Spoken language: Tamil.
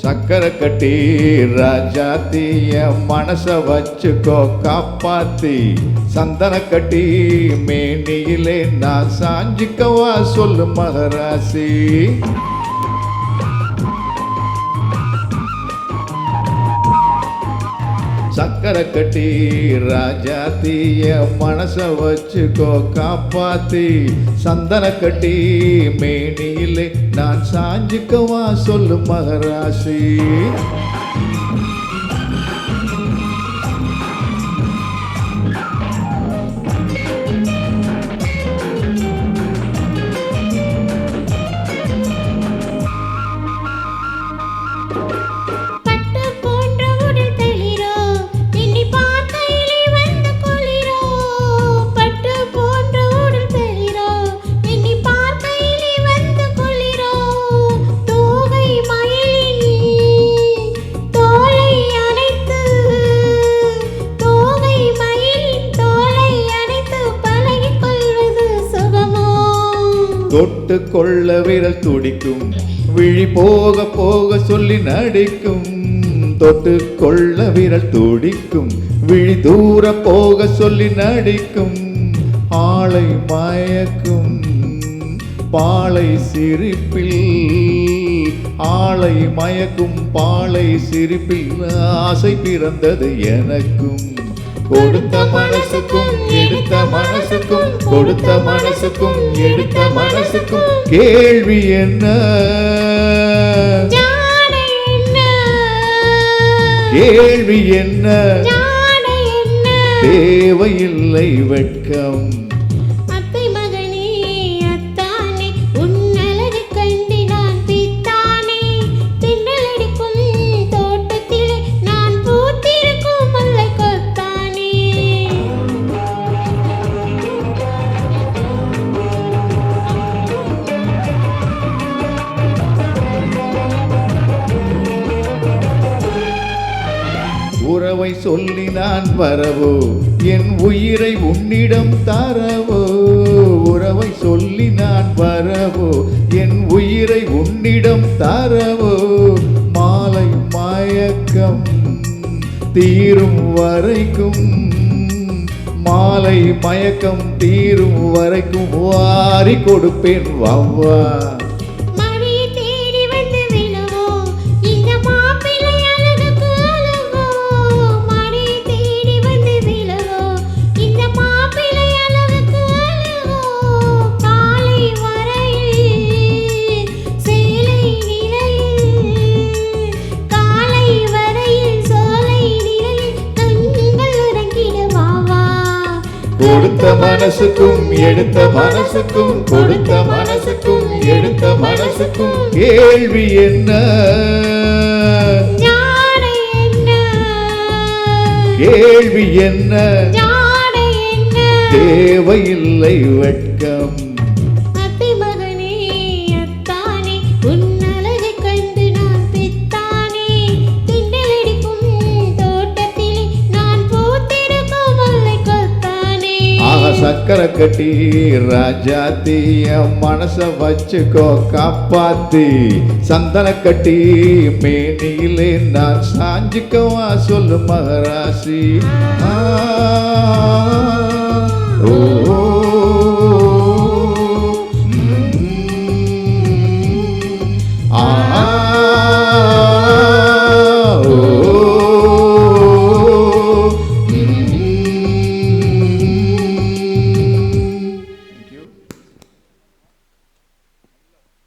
சக்கரை கட்டி ராஜாத்தி என் மனச வச்சுக்கோ காப்பாத்தி சந்தன கட்டி மேனியிலே நான் சாஞ்சிக்கவா சொல்லு மகராசி. சக்கரை கட்டி ராஜாத்தி என் மனச வச்சுக்கோ காப்பாத்தி சந்தன கட்டி மேனியிலே நான் சாஞ்சிக்கவா சொல்லு மகராசி. தொட்டு கொள்ள விரல் துடிக்கும் விழி போக போக சொல்லி நடிக்கும். தொட்டு கொள்ள விரல் துடிக்கும் விழி தூர போக சொல்லி நடிக்கும். ஆளை மயக்கும் பாலை சிரிப்பில் ஆளை மயக்கும் பாலை சிரிப்பில் ஆசை பிறந்தது எனக்கும். கொடுத்த மனசுக்கும் எடுத்த மனசுக்கும் கொடுத்த மனசுக்கும் எடுத்த மனசுக்கும் கேள்வி என்ன கேள்வி என்ன தேவையில்லை வெட்கம். உறவை சொல்லி நான் வரவோ என் உயிரை உன்னிடம் தரவோ. உறவை சொல்லி நான் வரவோ என் உயிரை உன்னிடம் தரவோ. மாலை மயக்கம் தீரும் வரைக்கும் மாலை மயக்கம் தீரும் வரைக்கும் வாரி கொடுப்பேன் வவ்வா. கொடுத்த மனசுக்கும் எடுத்த மனசுக்கும் கொடுத்த மனசுக்கும் எடுத்த மனசுக்கும் கேள்வி என்ன கேள்வி என்ன தேவையில்லை வெட்கம். சக்கரை கட்டி ராஜாத்தி என் மனச வச்சுக்கோ காப்பாத்தி சந்தன கட்டி மேனியிலே நான் சாஞ்சிக்கவா சொல்லு மகராசி. ஓ